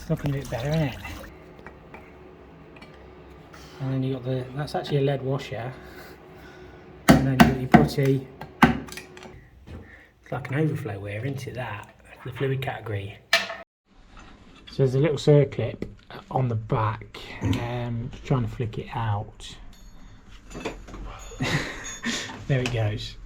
It's looking a bit better, isn't it? And then you got that's actually a lead washer. And then you got your putty. It's like an overflow weir, isn't it, that? The fluid category. So there's a little circlip on the back. Just trying to flick it out. There it goes.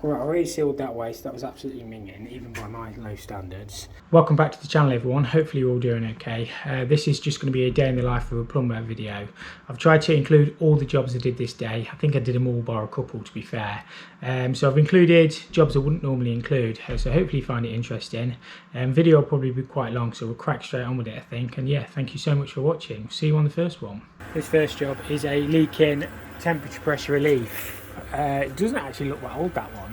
Right, I already sealed that way, so that was absolutely minging, even by my low standards. Welcome back to the channel, everyone. Hopefully you're all doing okay. This is just going to be a day in the life of a plumber video. I've tried to include all the jobs I did this day. I think I did them all bar a couple, to be fair. So I've included jobs I wouldn't normally include, so hopefully you find it interesting. Video will probably be quite long, so we'll crack straight on with it, I think. And yeah, thank you so much for watching. See you on the first one. This first job is a leak-in temperature pressure relief. It doesn't actually look that old, that one.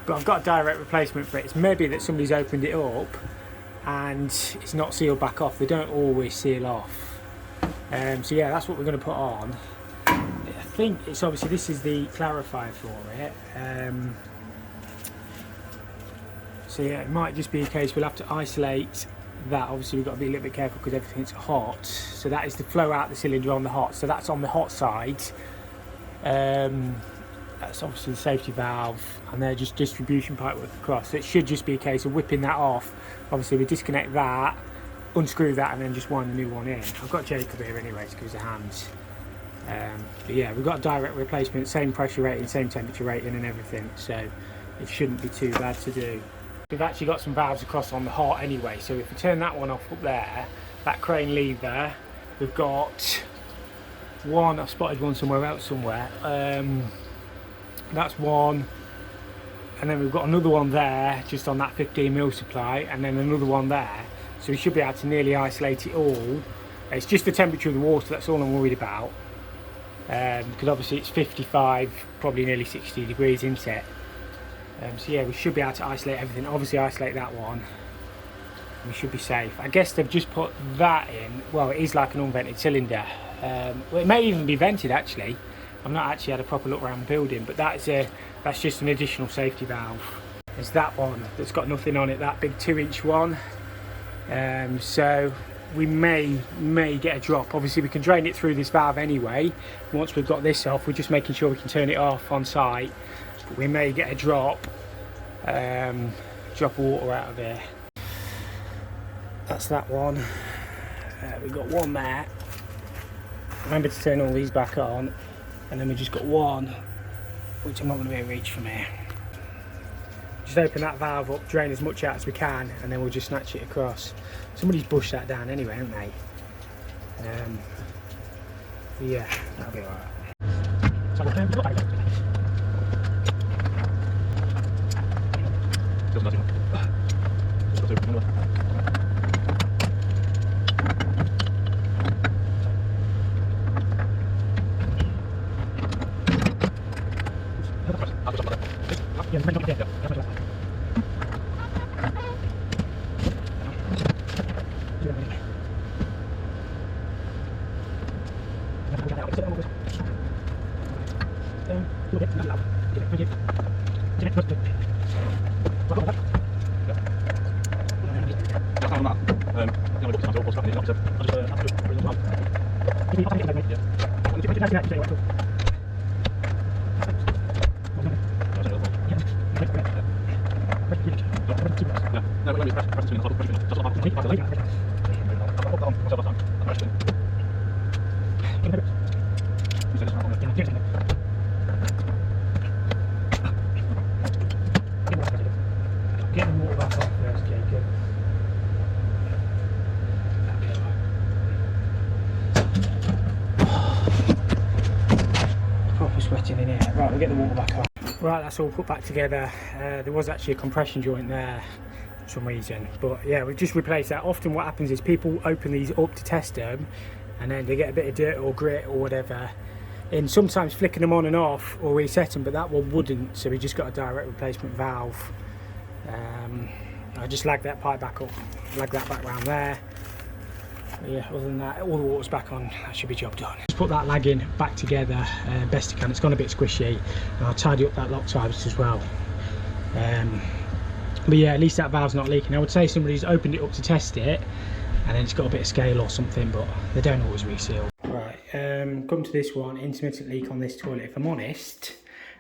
But I've got a direct replacement for it. It's maybe that somebody's opened it up and it's not sealed back off. They don't always seal off. So yeah, that's what we're going to put on. I think it's obviously, this is the clarifier for it. So yeah, it might just be a case we'll have to isolate that. Obviously we've got to be a little bit careful because everything's hot. So that is the flow out the cylinder on the hot. So that's on the hot side. That's obviously the safety valve, and they're just distribution pipe work across. So it should just be a case of whipping that off. Obviously we disconnect that, unscrew that, and then just wind the new one in. I've got Jacob here anyway to give us a hand. But yeah, we've got a direct replacement, same pressure rating, same temperature rating and everything, so it shouldn't be too bad to do. We've actually got some valves across on the hot anyway, so if we turn that one off up there, that crane lever, we've got one, I've spotted one somewhere else somewhere. That's one, and then we've got another one there just on that 15mm supply, and then another one there, so we should be able to nearly isolate it all. It's just the temperature of the water, that's all I'm worried about, because obviously it's 55, probably nearly 60 degrees, isn't it? So yeah, we should be able to isolate everything. Obviously isolate that one, we should be safe. I guess they've just put that in. Well, it is like an unvented cylinder. Well, it may even be vented actually. I've not actually had a proper look around the building, but that's just an additional safety valve. There's that one that's got nothing on it, that big 2-inch one. So we may get a drop. Obviously we can drain it through this valve anyway. Once we've got this off, we're just making sure we can turn it off on site. But we may get a drop of water out of here. That's that one. We've got one there. Remember to turn all these back on. And then we just got one, which I'm not going to be able to reach from here. Just open that valve up, drain as much out as we can, and then we'll just snatch it across. Somebody's bushed that down anyway, haven't they? Yeah, that'll be alright. Get the water back off first, Jacob. Proper sweating in here. Right, we'll get the water back on. Right, that's all put back together. There was actually a compression joint there for some reason, but yeah, we've just replaced that. Often what happens is people open these up to test them, and then they get a bit of dirt or grit or whatever, and sometimes flicking them on and off or reset them, but that one wouldn't, so we just got a direct replacement valve. I just lagged that pipe back up, lag that back round there. But yeah, other than that, all the water's back on, that should be job done. Just put that lagging back together best I can. It's gone a bit squishy, and I'll tidy up that Loctite as well. But yeah, at least that valve's not leaking. I would say somebody's opened it up to test it and then it's got a bit of scale or something, but they don't always reseal. Right, come to this one, intermittent leak on this toilet. If I'm honest,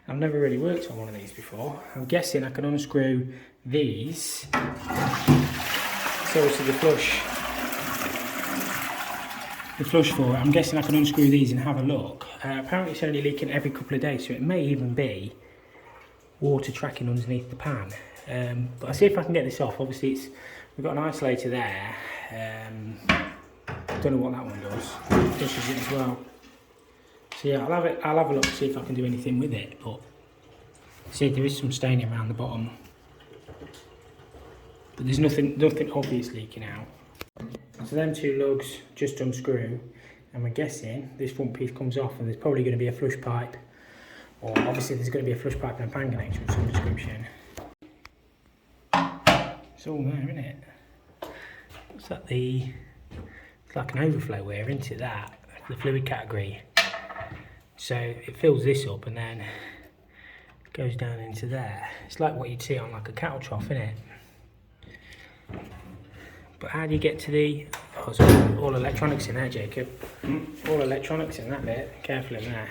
I've never really worked on one of these before. I'm guessing I can unscrew these. So to the flush for it, I'm guessing I can unscrew these and have a look. Apparently it's only leaking every couple of days, so it may even be water tracking underneath the pan. But I'll see if I can get this off. Obviously we've got an isolator there. Don't know what that one does. It pushes it as well. So yeah, I'll have a look to see if I can do anything with it. But see, there is some staining around the bottom, but there's nothing obvious leaking out. So them two lugs just unscrew, and we're guessing this front piece comes off, and there's probably going to be a flush pipe, or obviously there's going to be a flush pipe and a pan connector of some description. It's all there, isn't it? What's that? It's like an overflow weir, isn't it? That the fluid category. So it fills this up and then goes down into there. It's like what you'd see on like a cattle trough, isn't it? But how do you get to the... Oh, it's all electronics in there, Jacob. All electronics in that bit. Careful in there.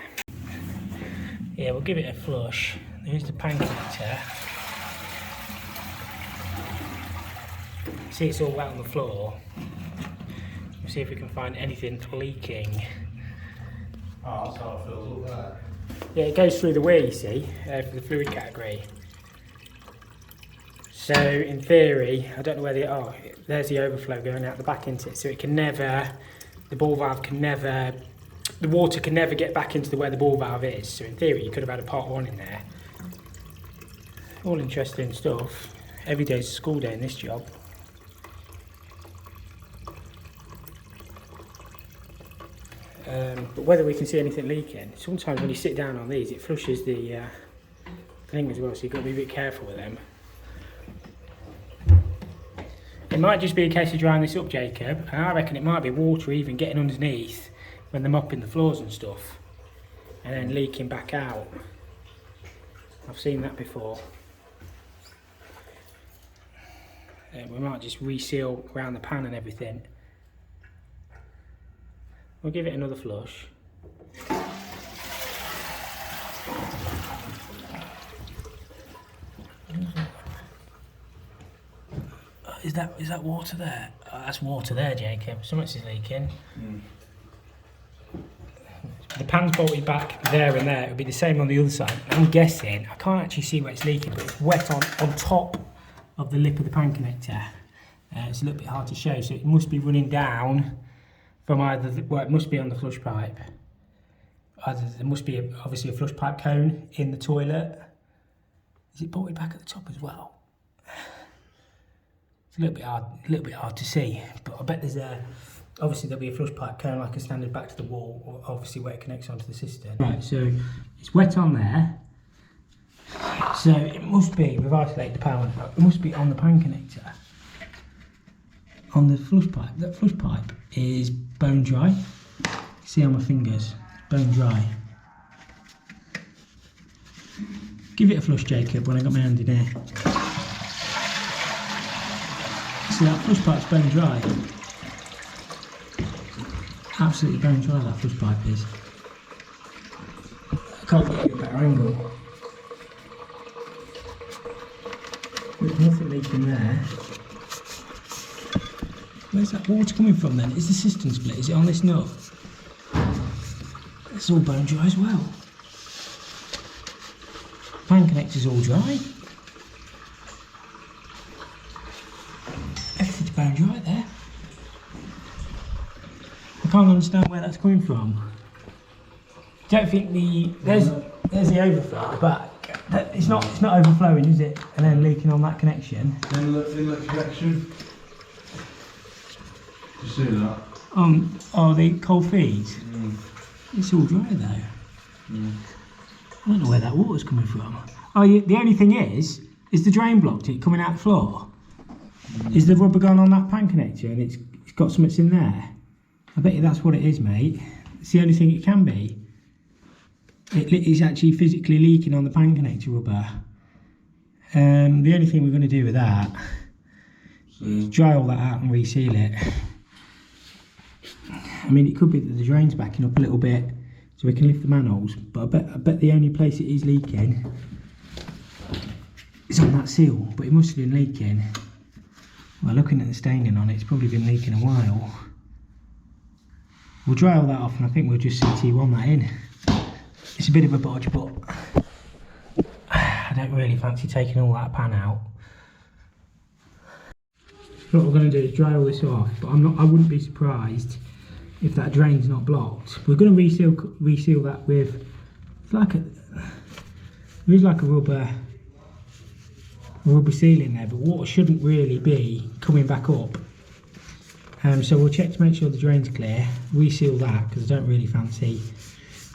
Yeah, we'll give it a flush. There's the pan connector. See, it's all wet on the floor. We'll see if we can find anything leaking. Oh, that's how it fills up there. Yeah, it goes through the weir, you see, for the fluid category. So in theory, I don't know where there's the overflow going out the back into it, so it can never, the ball valve can never, the water can never get back into where the ball valve is. So in theory, you could have had a part 1 in there. All interesting stuff. Every day's a school day in this job. But whether we can see anything leaking, sometimes when you sit down on these, it flushes the thing as well, so you've got to be a bit careful with them. It might just be a case of drying this up, Jacob, and I reckon it might be water even getting underneath when they're mopping the floors and stuff, and then leaking back out. I've seen that before. We might just reseal around the pan and everything. We'll give it another flush. Is that water there? Oh, that's water there, Jacob. Something's leaking. The pan's bolted back there and there. It'll be the same on the other side. I'm guessing, I can't actually see where it's leaking, but it's wet on top of the lip of the pan connector. It's a little bit hard to show, so it must be running down from either, well, it must be on the flush pipe. Either there must be obviously a flush pipe cone in the toilet. Is it bolted back at the top as well? It's a little bit hard to see, but I bet there's obviously there'll be a flush pipe cone like a standard back to the wall, or obviously where it connects onto the cistern. Right, so it's wet on there. So it must be, we've isolated the power, it must be on the pan connector. On the flush pipe, that flush pipe is bone dry. See on my fingers, bone dry. Give it a flush, Jacob, when I got my hand in here. See, that flush pipe's bone dry. Absolutely bone dry, that flush pipe is. I can't get you a better angle. There's nothing leaking there. Where's that water coming from then? Is the cistern split? Is it on this nut? It's all bone dry as well. Fan connector's all dry. Everything's bone dry there. I can't understand where that's coming from. Don't think there's the overflow at the back. It's not overflowing, is it? And then leaking on that connection. Inlet connection. You see that? Oh, the cold feeds. It's all dry though. I don't know where that water's coming from. Oh, the only thing is the drain blocked it coming out the floor? Is the rubber gone on that pan connector and it's got something in there? I bet you that's what it is, mate. It's the only thing it can be. It is actually physically leaking on the pan connector rubber. The only thing we're going to do with that is dry all that out and reseal it. I mean, it could be that the drain's backing up a little bit so we can lift the manholes, but I bet the only place it is leaking is on that seal, but it must have been leaking. Well, looking at the staining on it, it's probably been leaking a while. We'll dry all that off and I think we'll just CT1 that in. It's a bit of a bodge, but I don't really fancy taking all that pan out. What we're going to do is dry all this off, but I wouldn't be surprised if that drain's not blocked. We're going to reseal that with, there's like a rubber seal in there, but water shouldn't really be coming back up. So we'll check to make sure the drain's clear, reseal that, because I don't really fancy,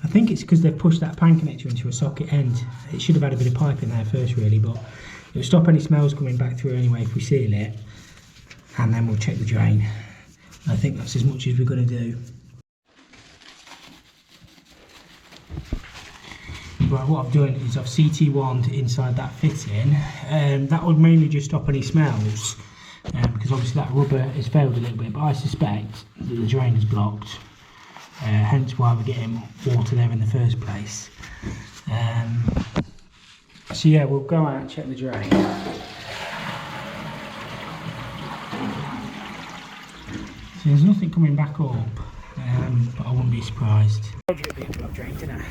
I think it's because they've pushed that pan connector into a socket end. It should have had a bit of pipe in there first really, but it'll stop any smells coming back through anyway if we seal it, and then we'll check the drain. I think that's as much as we're going to do. Right, what I've done is I've CT1'd inside that fitting. That would mainly just stop any smells, because obviously that rubber has failed a little bit, but I suspect that the drain is blocked, hence why we're getting water there in the first place. So yeah, we'll go out and check the drain. So there's nothing coming back up, but I wouldn't be surprised. I told you it'd be a block drain, didn't I?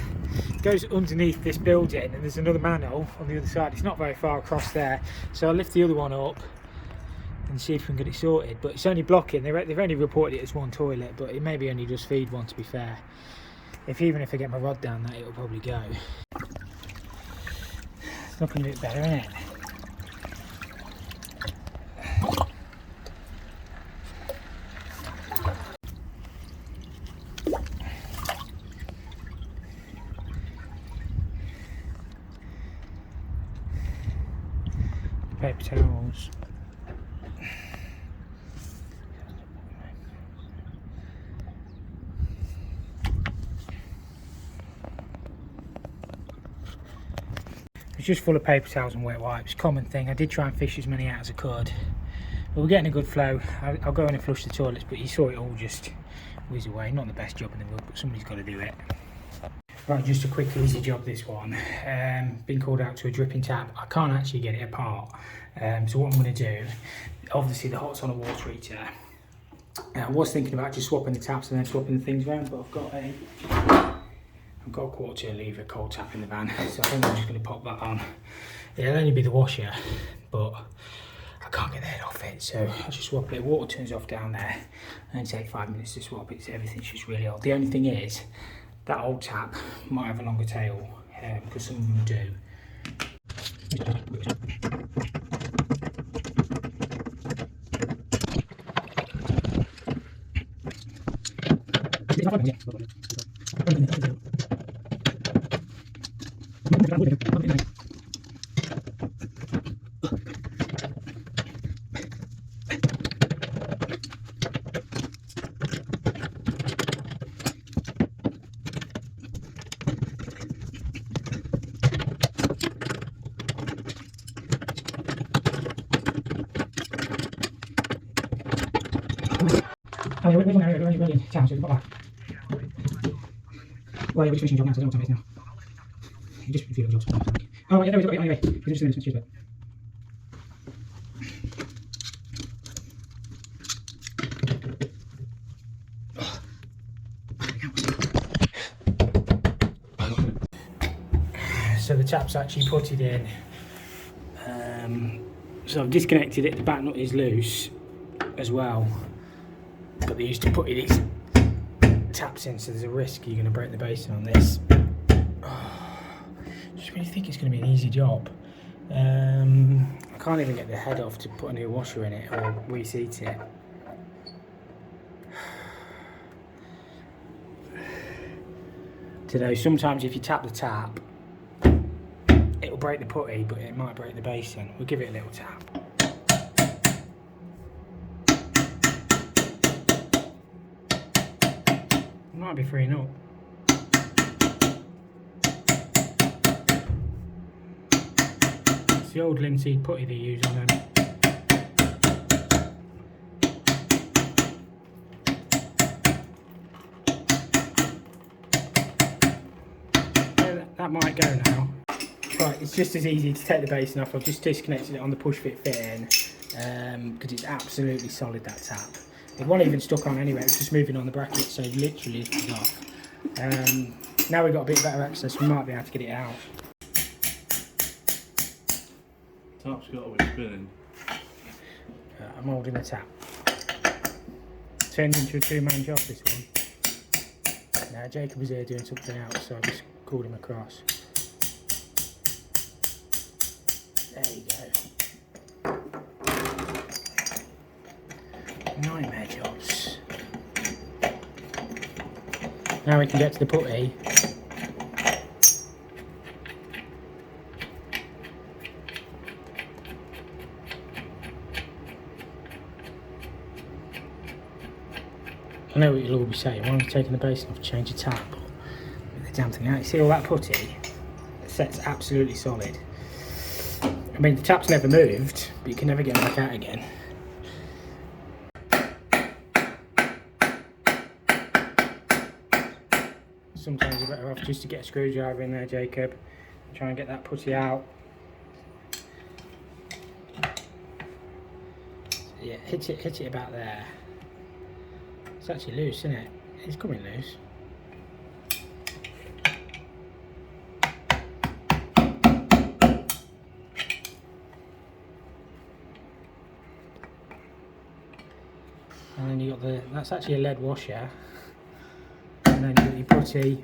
It goes underneath this building and there's another manhole on the other side. It's not very far across there, so I'll lift the other one up and see if we can get it sorted. But it's only blocking. They've only reported it as one toilet, but it maybe only does feed one, to be fair. Even if I get my rod down that, it'll probably go. It's looking a bit better, isn't it? Paper towels. It's just full of paper towels and wet wipes. Common thing. I did try and fish as many out as I could, but we're getting a good flow. I'll go in and flush the toilets, but you saw it all just whiz away. Not the best job in the world, but somebody's got to do it. Right, just a quick easy job this one. Been called out to a dripping tap. I can't actually get it apart. So what I'm going to do, obviously the hot's on a water heater. I was thinking about just swapping the taps and then swapping the things around, but I've got a quarter litre cold tap in the van, so I think I'm just going to pop that on. It'll only be the washer, but I can't get the head off it, so I'll just swap it. Water turns off down there, and it takes 5 minutes to swap it, so everything's just really old. The only thing is, that old tap might have a longer tail, because some of them do. Oh, yeah, we're only town, so we've got that. Well, yeah, we're just finishing the job now, so I don't know what time it is now. Just a few little jobs. Oh, yeah, no, we've got it anyway. We're just doing this, cheers, So the tap's actually putted in. So I've disconnected it, the back nut is loose as well. But they used to put these taps in, so there's a risk you're going to break the basin on this. Just really think it's going to be an easy job. I can't even get the head off to put a new washer in it or reseat it. Today, sometimes if you tap the tap, it'll break the putty, but it might break the basin. We'll give it a little tap. Might be freeing up. It's the old linseed putty they use on them. Yeah, that might go now. Right, it's just as easy to take the basin off. I've just disconnected it on the push fit in because it's absolutely solid, that tap. It wasn't even stuck on anyway, it was just moving on the bracket, so literally it's off. Now we've got a bit better access, we might be able to get it out. Tap's got to be spinning. I'm holding the tap. Turned into a two-man job, this one. Now Jacob was here doing something else, so I just called him across. There you go. Nightmare jobs. Now we can get to the putty. I know what you'll all be saying, why am I taking the basin off to change the tap? But the damn thing out, you see all that putty? It sets absolutely solid. I mean, the tap's never moved, but you can never get it back out again. Sometimes you're better off just to get a screwdriver in there, Jacob. Try and get that putty out. Yeah, hit it about there. It's actually loose, isn't it? It's coming loose. And then you got that's actually a lead washer. And then you got your putty.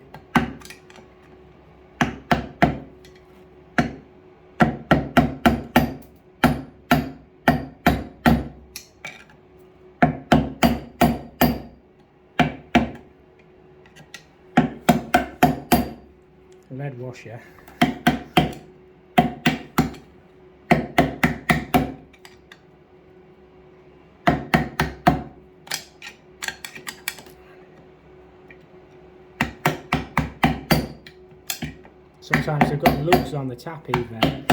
Lead washer. Sometimes they've got lugs on the tap even.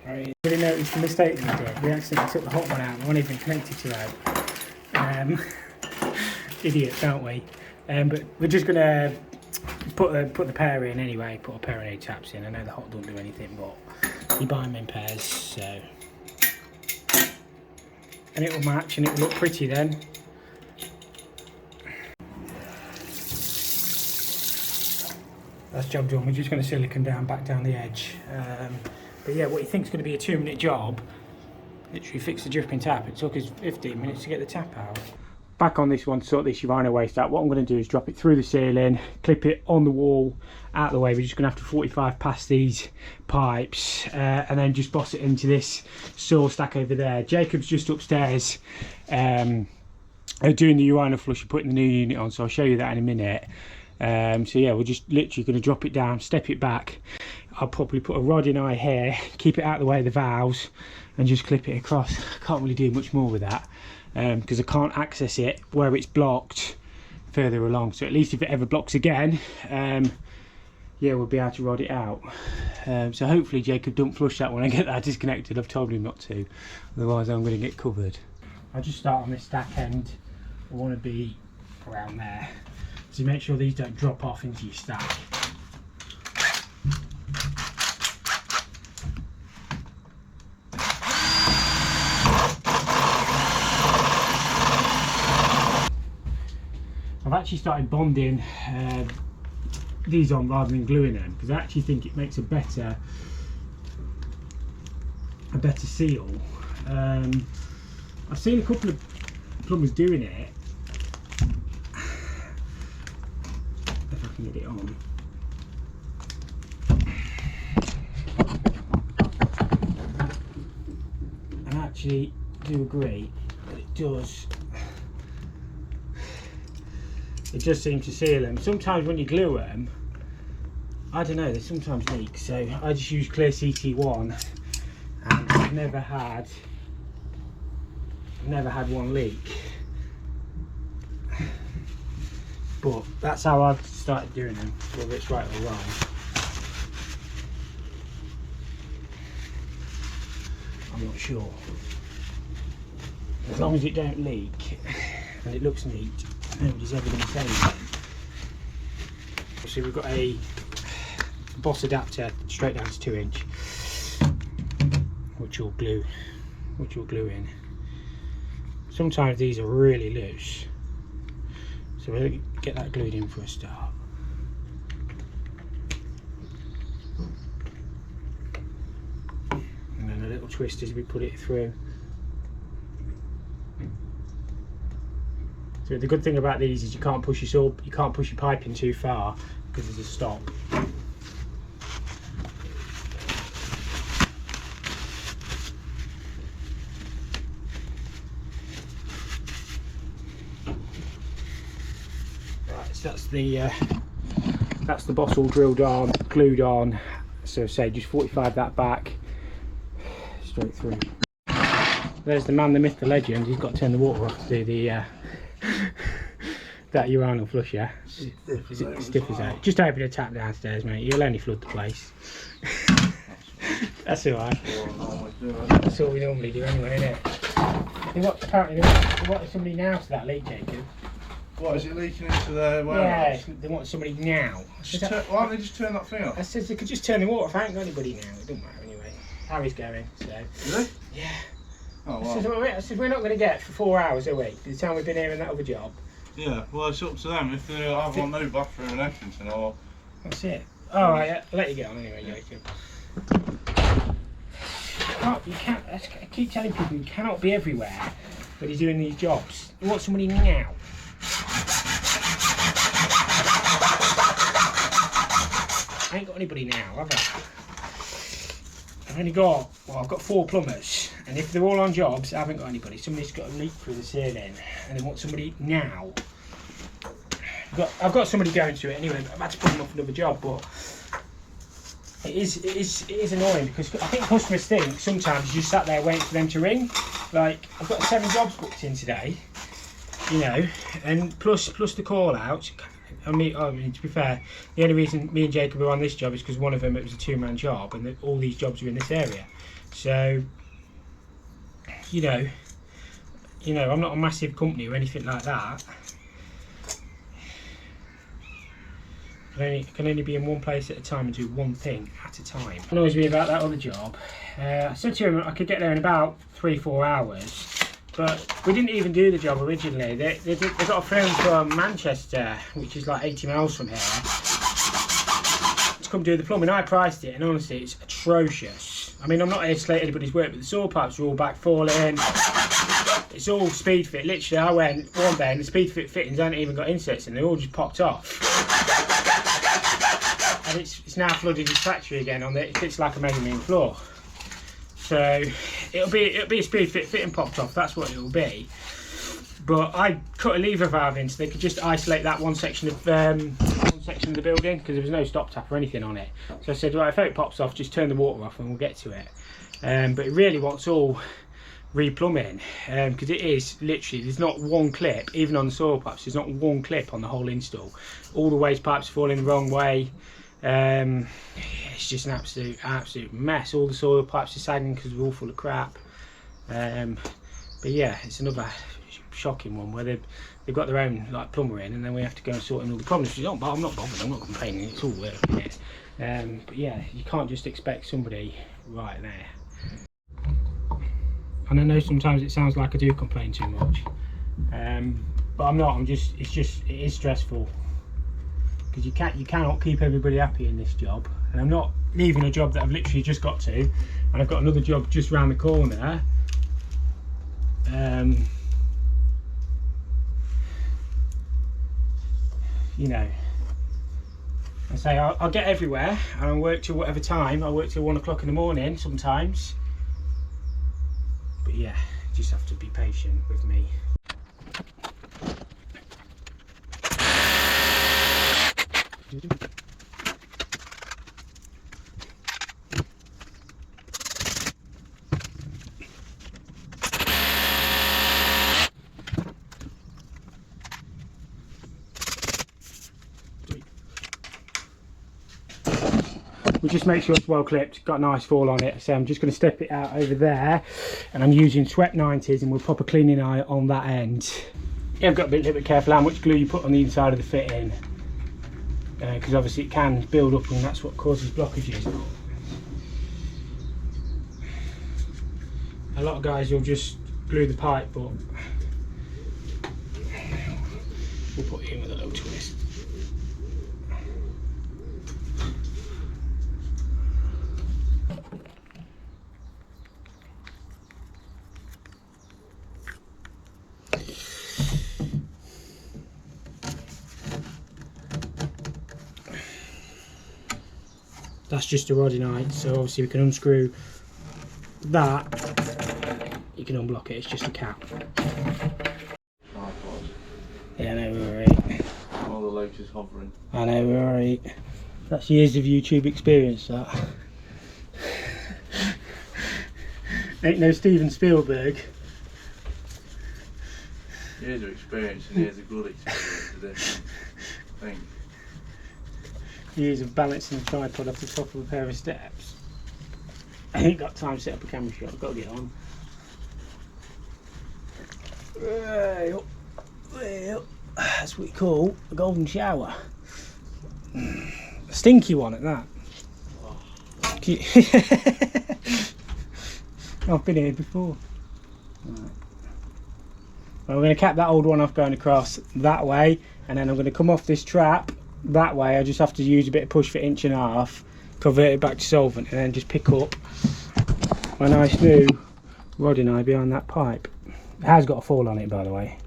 I really noticed the mistake we did. We accidentally took the hot one out. We weren't even connected to that. Idiots, aren't we? But we're just gonna put the pair in anyway. Put a pair of 8 taps in. I know the hot don't do anything, but you buy them in pairs, so and it will match and it will look pretty then. That's job done. We're just going to silicone back down the edge. But yeah, what you think is going to be a 2-minute job, literally fix the dripping tap. It took us 15 minutes to get the tap out. Back on this one to sort this urinal waste out. What I'm going to do is drop it through the ceiling, clip it on the wall, out of the way. We're just going to have to 45 past these pipes and then just boss it into this saw stack over there. Jacob's just upstairs doing the urinal flush and putting the new unit on, so I'll show you that in a minute. So yeah, we're just literally going to drop it down, step it back. I'll probably put a rod in eye here, keep it out of the way of the valves and just clip it across. I can't really do much more with that because I can't access it where it's blocked further along, so at least if it ever blocks again, yeah, we'll be able to rod it out. So hopefully Jacob don't flush that when I get that disconnected. I've told him not to, otherwise I'm going to get covered. I'll just start on this stack end. I want to be around there, so make sure these don't drop off into your stack. I've actually started bonding these on rather than gluing them because I actually think it makes a better seal. I've seen a couple of plumbers doing it. If I can get it on. And I actually do agree that it does seem to seal them. Sometimes when you glue them, I don't know, they sometimes leak, so I just use clear CT1, and I've never had one leak. But that's how I've started doing them, whether it's right or wrong. I'm not sure. As long as it don't leak and it looks neat, nobody's ever going to say anything. So we've got a Boss adapter straight down to 2-inch, which will glue in. Sometimes these are really loose, so we'll get that glued in for a start. And then a little twist as we put it through. So the good thing about these is you can't push your pipe in too far because there's a stop. Right, so that's the boss all drilled on, glued on. So say just 45 that back, straight through. There's the man, the myth, the legend. He's got to turn the water off to do the that urinal flush, yeah? Stiff as out. Just open a tap downstairs, mate. You'll only flood the place. That's alright. That's what we normally do anyway, isn't it? Apparently they want somebody now to that leak, Jacob. What, is it leaking into their warehouse? Yeah, they want somebody now. Why don't they just turn that thing off? I said they could just turn the water off. I ain't got anybody now. It doesn't matter anyway. Harry's going, so. Really? Yeah. Oh, wow. I said we're not going to get for 4 hours, are we? By the time we've been here in that other job. Yeah, well, it's up to them if they have one no bathroom and everything, or. That's it. All right, I'll let you get on anyway, Jacob. You can't. I keep telling people you cannot be everywhere when you're doing these jobs. You want somebody now. I ain't got anybody now, have I? I've got 4 plumbers, and if they're all on jobs, I haven't got anybody. Somebody's got a leak through the ceiling, and they want somebody now. I've got somebody going to it anyway. I've had to put them off another job, but it is annoying because I think customers think sometimes you just sat there waiting for them to ring. Like, I've got 7 jobs booked in today, you know, and plus the call outs. I mean, to be fair, the only reason me and Jacob are on this job is because one of them, it was a 2-man job, and all these jobs are in this area. So, you know, I'm not a massive company or anything like that. I can only be in one place at a time and do one thing at a time. It annoys me about that other job. I said to him I could get there in about 3-4 hours. But we didn't even do the job originally. They got a firm from Manchester, which is like 80 miles from here, to come do the plumbing. I priced it, and honestly, it's atrocious. I mean, I'm not here to slate anybody's work, but the saw pipes are all back falling. It's all speed fit. Literally, I went one day, and the speed fit fittings hadn't even got inserts, and they all just popped off. And it's now flooded his factory again. It's like a mezzanine floor. So it'll be a speed fit fitting popped off. That's what it'll be. But I cut a lever valve in so they could just isolate that one section of the building because there was no stop tap or anything on it. So I said, right, if it pops off, just turn the water off and we'll get to it. But it really wants all re-plumbing because it is literally, there's not one clip, even on the soil pipes. There's not one clip on the whole install. All the waste pipes falling the wrong way. It's just an absolute mess. All the soil pipes are sagging because they're all full of crap. But yeah, it's another shocking one where they've got their own like plumber in, and then we have to go and sort in all the problems. I'm not bothered. I'm not complaining. It's all work, isn't it? But yeah, you can't just expect somebody right there. And I know sometimes it sounds like I do complain too much, but I'm not. It is stressful. Because you cannot keep everybody happy in this job, and I'm not leaving a job that I've literally just got to, and I've got another job just round the corner. You know, I say I'll get everywhere, and I'll work till whatever time. I work till 1 o'clock in the morning sometimes. But yeah, you just have to be patient with me. we'll just make sure it's well clipped, got a nice fall on it. So I'm just going to step it out over there, and I'm using swept 90s, and we'll pop a cleaning eye on that end. Yeah, I've got to be a little bit careful how much glue you put on the inside of the fitting, because obviously it can build up, and that's what causes blockages. A lot of guys will just glue the pipe, but we'll put it in with a little twist. That's just a rodinite, so obviously we can unscrew that, you can unblock it, it's just a cap. Yeah, I know, we're alright. All the legs is hovering. I know, we're alright. That's years of YouTube experience, that. Ain't no Steven Spielberg. Years of experience and years of good experience of this thing. Years of balancing the tripod off the top of a pair of steps. I ain't got time to set up a camera shot, I've got to get on. Well, that's what we call a golden shower. A stinky one at that. I've been here before. Right. Well, we're going to cap that old one off going across that way, and then I'm going to come off this trap that way. I just have to use a bit of push for 1.5 inches, convert it back to solvent, and then just pick up my nice new rodinite behind that pipe. It has got a fall on it, by the way.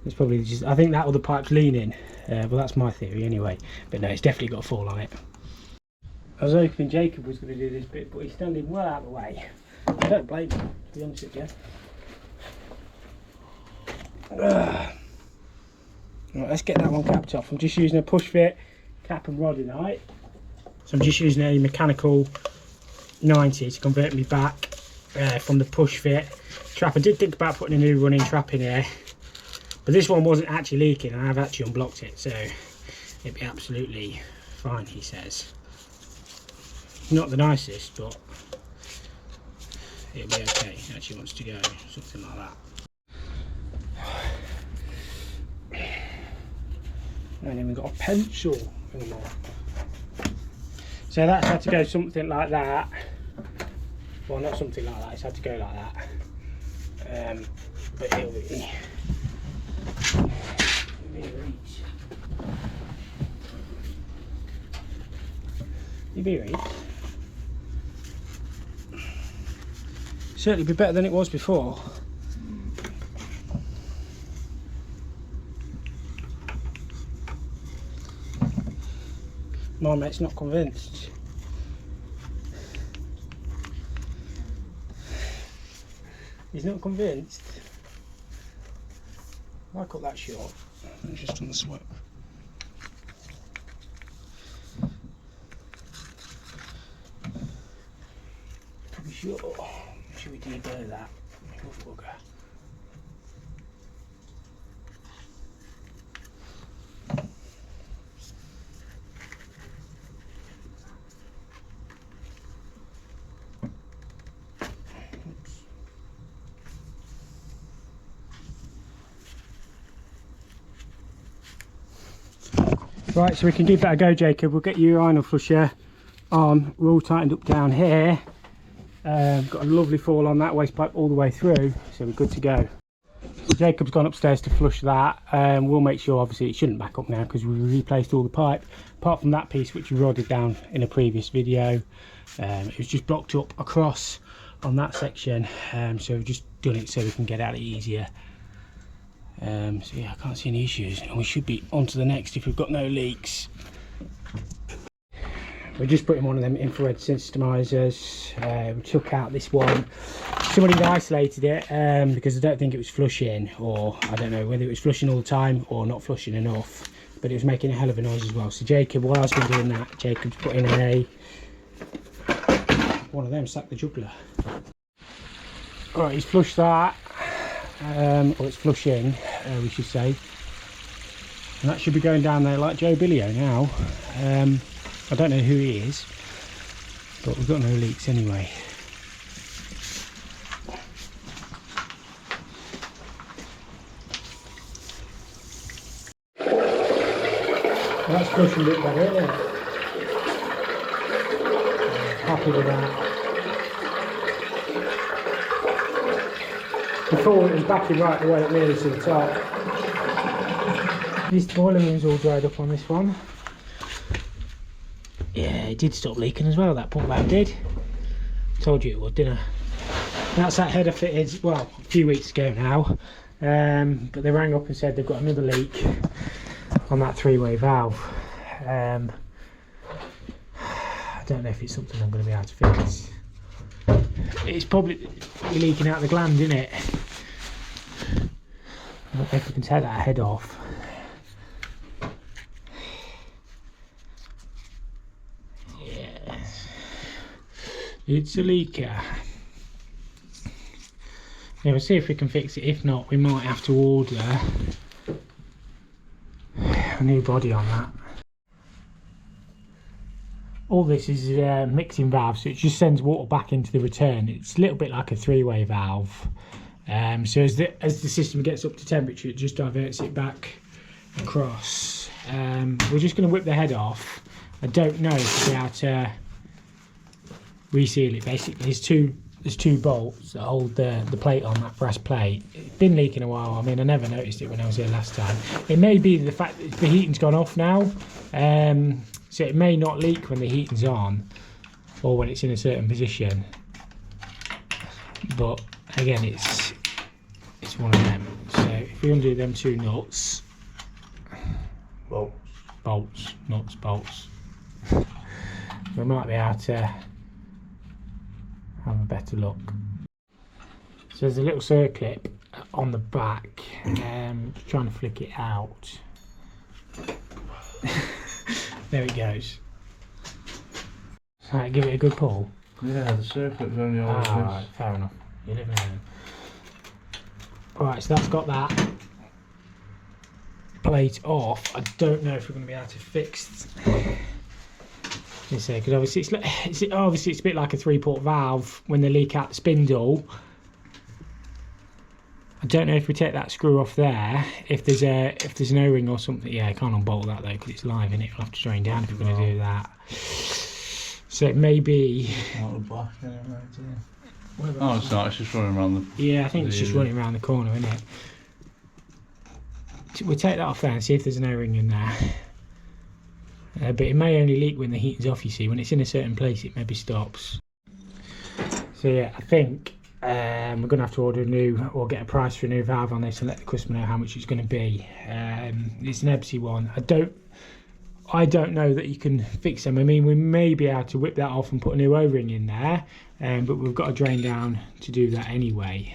It's probably just, I think that other pipe's leaning, well, that's my theory anyway, but no, it's definitely got a fall on it. I was hoping Jacob was going to do this bit, but he's standing well out of the way. I don't blame him, to be honest with you. Right, let's get that one capped off. I'm just using a push fit cap and rodinite. So I'm just using a mechanical 90 to convert me back from the push fit trap. I did think about putting a new running trap in here, but this one wasn't actually leaking and I've actually unblocked it, so it'd be absolutely fine, he says. Not the nicest, but it'll be okay. He actually wants to go, something like that. And then we've got a pencil anymore. So that's had to go something like that. Well, not something like that, it's had to go like that. But it'll be you'll be right. Certainly be better than it was before. My mate's not convinced. He's not convinced. I cut that short. It's just on the sweat. Pretty sure. Should we deburr that? Bugger. Right, so we can give that a go, Jacob. We'll get your urinal flusher on. We're all tightened up down here. Got a lovely fall on that waste pipe all the way through, so we're good to go. Jacob's gone upstairs to flush that. We'll make sure, obviously, it shouldn't back up now because we've replaced all the pipe. Apart from that piece, which we rodded down in a previous video, it was just blocked up across on that section. So we've just done it so we can get at it easier. So yeah, I can't see any issues, and we should be on to the next if we've got no leaks. We're just putting one of them infrared systemizers. We took out this one. Somebody isolated it because I don't think it was flushing, or I don't know whether it was flushing all the time or not flushing enough, but it was making a hell of a noise as well. So Jacob, while I've been doing that, Jacob's putting a one of them, sack the juggler. Alright, he's flushed that. Or it's flushing, we should say, and that should be going down there like Joe Billio now. I don't know who he is, but we've got no leaks anyway. That's pushing a bit better, isn't it? Happy with that. Before it was backing right the way it nearly to the top. This boiler room's all dried up on this one. Yeah, it did stop leaking as well, that pump valve did. Told you it would, didn't I? That's that header fitted, well, a few weeks ago now. But they rang up and said they've got another leak on that three-way valve. I don't know if it's something I'm going to be able to fix. It's probably leaking out the gland, isn't it? I don't know if we can take that head off. Yeah, it's a leaker. Yeah, we'll see if we can fix it. If not, we might have to order a new body on that. All this is a mixing valve, so it just sends water back into the return. It's a little bit like a three-way valve. So as the system gets up to temperature, it just diverts it back across. We're just going to whip the head off. I don't know if we'll be able to reseal it. Basically, there's two bolts that hold the plate on, that brass plate. It's been leaking a while. I mean, I never noticed it when I was here last time. It may be the fact that the heating's gone off now. So it may not leak when the heating's on or when it's in a certain position. But again, it's one of them. So if we undo them two nuts, nuts, bolts, we might be able to have a better look. So there's a little circlip on the back. Just trying to flick it out. There it goes. Right, give it a good pull. Yeah, the circuit's only all this. Right, fair enough. You're living in. Alright, so that's got that plate off. I don't know if we're going to be able to fix this here, because obviously it's a bit like a 3-port valve when they leak out the spindle. I don't know if we take that screw off there, if there's an O-ring or something. Yeah, I can't unbolt that though because it's live in it. We'll have to drain down if we're going to do that. So it may be. Oh, it's not. It's just running around the. Yeah, I think it's just running around the corner, isn't it? We'll take that off there and see if there's an O-ring in there. But it may only leak when the heating's off. You see, when it's in a certain place, it maybe stops. So yeah, I think. We're going to have to order a new, or get a price for a new valve on this and let the customer know how much it's going to be. It's an Ebsy one. I don't know that you can fix them. I mean, we may be able to whip that off and put a new O-ring in there, but we've got to drain down to do that anyway.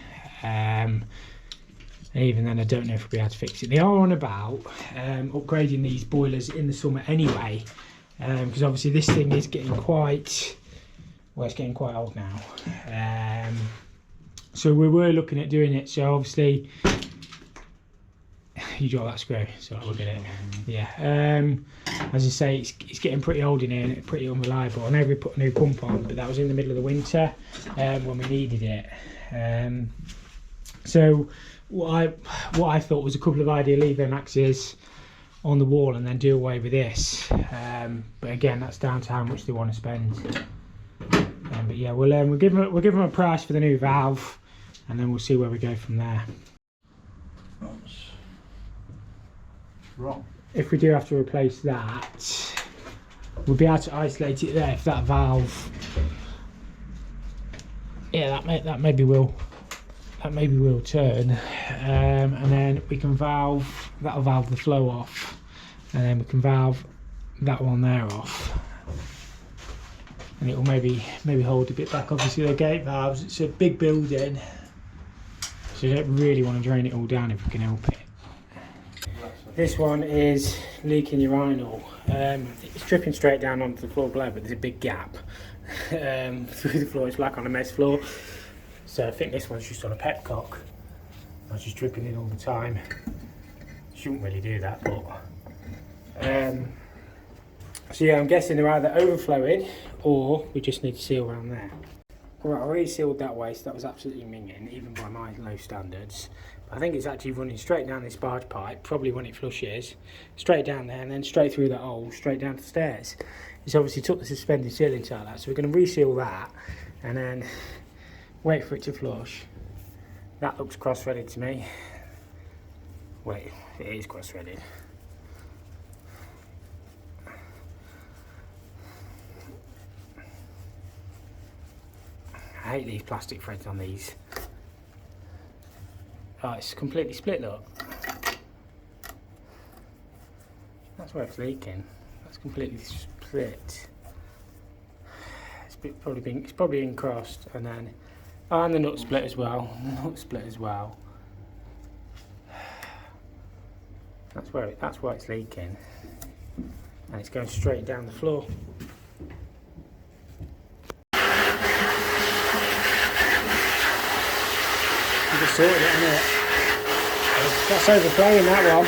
Even then, I don't know if we'll be able to fix it. They are on about upgrading these boilers in the summer anyway, because obviously this thing is getting quite, well, it's getting quite old now. So we were looking at doing it. So obviously, you draw that screw, so I'll look at it. Yeah. As I say, it's getting pretty old in here and pretty unreliable. I know we put a new pump on, but that was in the middle of the winter when we needed it. So what I thought was a couple of ideal lever axes on the wall and then do away with this. But again, that's down to how much they want to spend. But yeah, we'll give them a price for the new valve, and then we'll see where we go from there. That's wrong. If we do have to replace that, we'll be able to isolate it there if that valve. Yeah, that maybe will turn, and then we can that'll valve the flow off, and then we can valve that one there off. And it will maybe hold a bit back. Obviously they're gate valves, it's a big building, so you don't really want to drain it all down if we can help it. This one is leaking urinal. It's dripping straight down onto the floor below, but there's a big gap through the floor. It's like on a mess floor. So I think this one's just on a petcock. It's just dripping in all the time. Shouldn't really do that, but So yeah, I'm guessing they're either overflowing or we just need to seal around there. Right, I already sealed that waste, that was absolutely minging, even by my low standards. But I think it's actually running straight down this barge pipe, probably when it flushes, straight down there and then straight through that hole, straight down the stairs. It's obviously took the suspended sealing out of that, so we're going to reseal that and then wait for it to flush. That looks cross-threaded to me. Wait, it is cross-threaded. I hate these plastic threads on these. Oh, it's completely split, look. That's where it's leaking. That's completely split. It's probably been crossed, and then and the nut split as well. The nut split as well. That's why it's leaking, and it's going straight down the floor. Just sorted it, isn't it? That's overflowing, that one.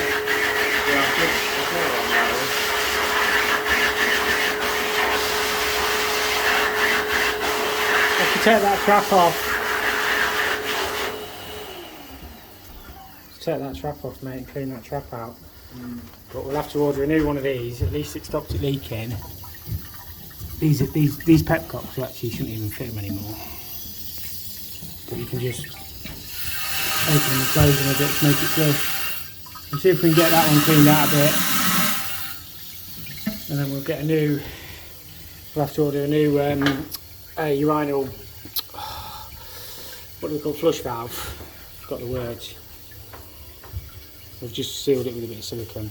I have to take that trap off. Take that trap off, mate, and clean that trap out. But we'll have to order a new one of these. At least it stopped it leaking. These pepcocks actually shouldn't even fit them anymore. But you can just open them and close them a bit to make it flush. And see if we can get that one cleaned out a bit. And then we'll get a new, we'll have to order a new urinal, what do we call, flush valve. Forgot the words. We've just sealed it with a bit of silicone.